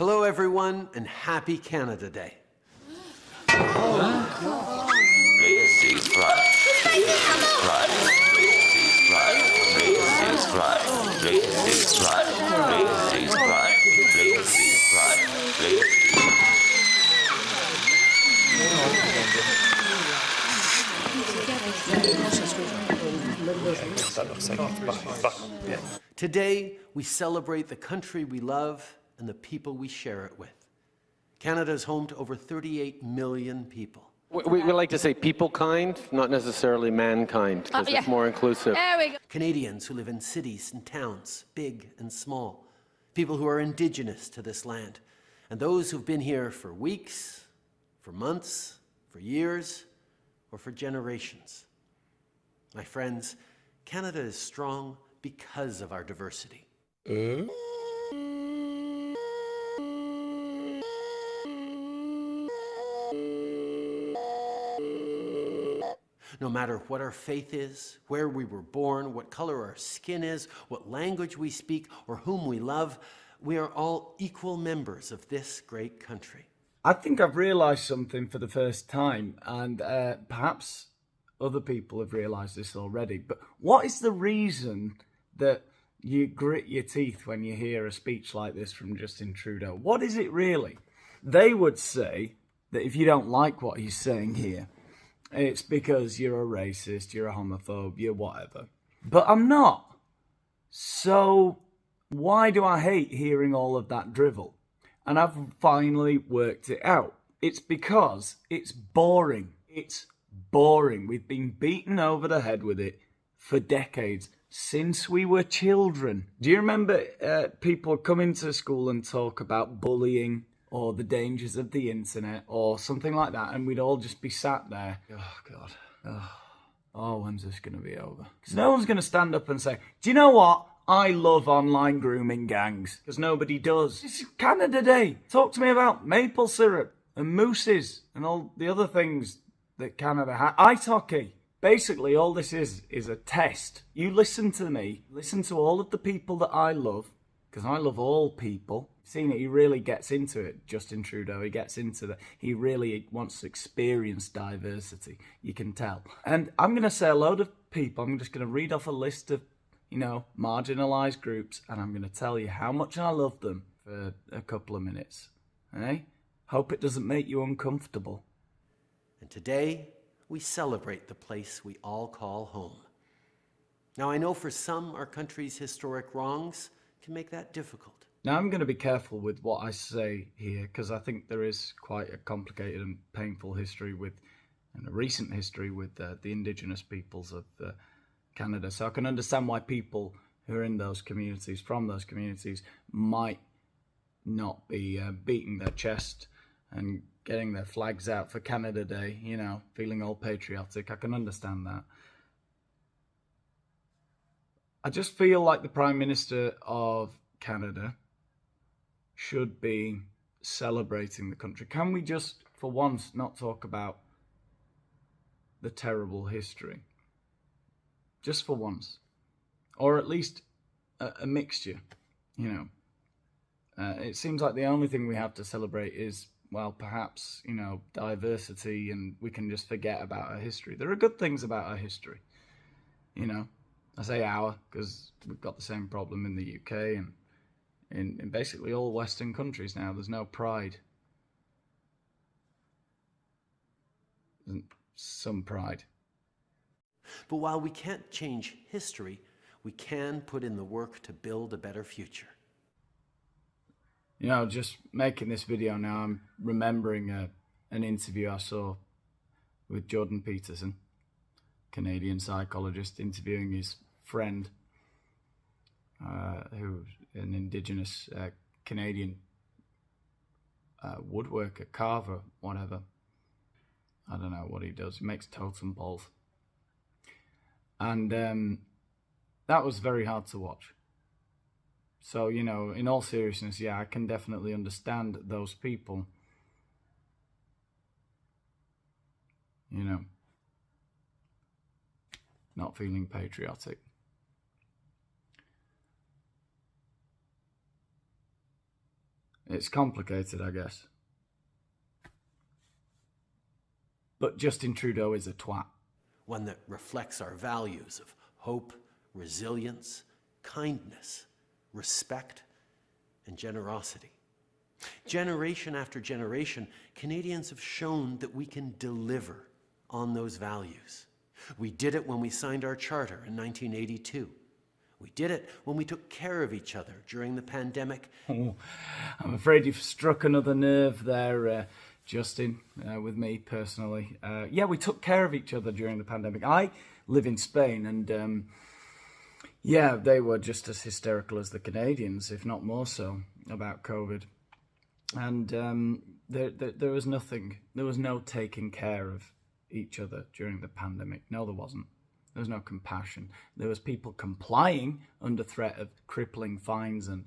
Hello, everyone, and happy Canada Day. Today, we celebrate the country we love and the people we share it with. Canada is home to over 38 million people. We like to say people kind, not necessarily mankind, because it's more inclusive. There we go. Canadians who live in cities and towns, big and small. People who are indigenous to this land. And those who've been here for weeks, for months, for years, or for generations. My friends, Canada is strong because of our diversity. No matter what our faith is, where we were born, what color our skin is, what language we speak, or whom we love, we are all equal members of this great country. I think I've realised something for the first time, and perhaps other people have realised this already, but what is the reason that you grit your teeth when you hear a speech like this from Justin Trudeau? What is it really? They would say that if you don't like what he's saying here, it's because you're a racist, you're a homophobe, you're whatever. But I'm not. So why do I hate hearing all of that drivel? And I've finally worked it out. It's because it's boring. It's boring. We've been beaten over the head with it for decades, since we were children. Do you remember people coming to school and talk about bullying or the dangers of the internet or something like that, and we'd all just be sat there, oh God, oh when's this going to be over? Because no one's going to stand up and say, do you know what? I love online grooming gangs, because nobody does. It's Canada Day. Talk to me about maple syrup and mooses and all the other things that Canada has. Ice hockey. Basically, all this is a test. You listen to me, listen to all of the people that I love, because I love all people. Seen it, he really gets into it, Justin Trudeau. He gets into that. He really wants to experience diversity. You can tell. And I'm going to say a load of people. I'm just going to read off a list of, marginalised groups, and I'm going to tell you how much I love them for a couple of minutes. Eh? Hope it doesn't make you uncomfortable. And today, we celebrate the place we all call home. Now, I know for some, our country's historic wrongs can make that difficult. Now, I'm going to be careful with what I say here, because I think there is quite a complicated and painful history and a recent history with the indigenous peoples of Canada. So I can understand why people who are in those communities, from those communities, might not be beating their chest and getting their flags out for Canada Day, feeling all patriotic. I can understand that. I just feel like the Prime Minister of Canada should be celebrating the country. Can we just, for once, not talk about the terrible history? Just for once. Or at least a mixture, It seems like the only thing we have to celebrate is, well, perhaps, diversity, and we can just forget about our history. There are good things about our history, I say our, because we've got the same problem in the UK and in basically all Western countries now. There's no pride. Some pride. But while we can't change history, we can put in the work to build a better future. Just making this video now, I'm remembering an interview I saw with Jordan Peterson, Canadian psychologist, interviewing his friend, who's an indigenous Canadian woodworker, carver, whatever. I don't know what he does. He makes totem poles. And that was very hard to watch. So, in all seriousness, yeah, I can definitely understand those people, not feeling patriotic. It's complicated, I guess. But Justin Trudeau is a twat. One that reflects our values of hope, resilience, kindness, respect, and generosity. Generation after generation, Canadians have shown that we can deliver on those values. We did it when we signed our charter in 1982. We did it when we took care of each other during the pandemic. Oh, I'm afraid you've struck another nerve there, Justin, with me personally. Yeah, we took care of each other during the pandemic. I live in Spain, and yeah, they were just as hysterical as the Canadians, if not more so, about COVID. And there was nothing, there was no taking care of each other during the pandemic. No, there wasn't. There was no compassion. There was people complying under threat of crippling fines and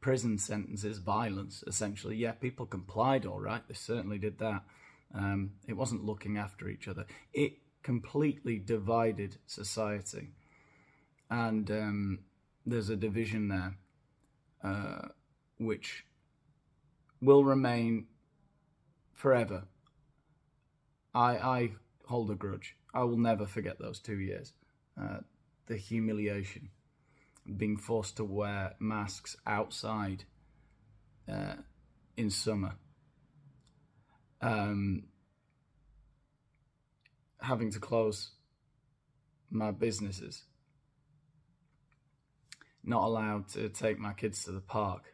prison sentences, violence, essentially. Yeah, people complied, all right. They certainly did that. It wasn't looking after each other. It completely divided society. And there's a division there which will remain forever. I hold a grudge. I will never forget those 2 years. The humiliation, being forced to wear masks outside in summer, having to close my businesses, not allowed to take my kids to the park.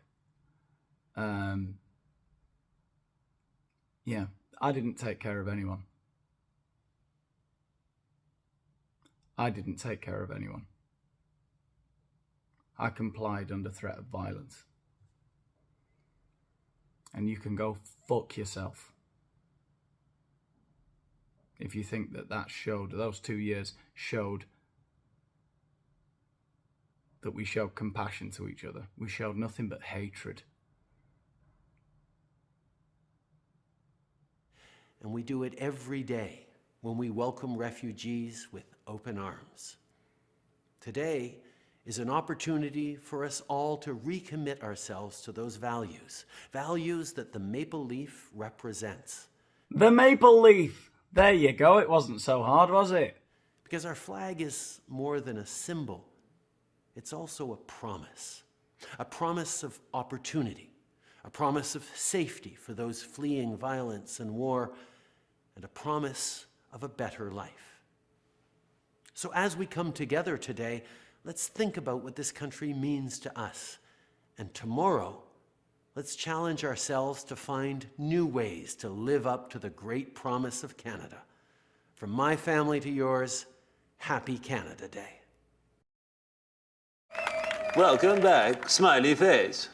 Yeah, I didn't take care of anyone. I didn't take care of anyone. I complied under threat of violence. And you can go fuck yourself if you think that showed, those 2 years showed that we showed compassion to each other. We showed nothing but hatred. And we do it every day when we welcome refugees with open arms. Today is an opportunity for us all to recommit ourselves to those values, values that the maple leaf represents. The maple leaf! There you go, it wasn't so hard, was it? Because our flag is more than a symbol. It's also a promise of opportunity, a promise of safety for those fleeing violence and war, and a promise of a better life. So as we come together today, let's think about what this country means to us. And tomorrow, let's challenge ourselves to find new ways to live up to the great promise of Canada. From my family to yours, happy Canada Day. Welcome back, smiley face.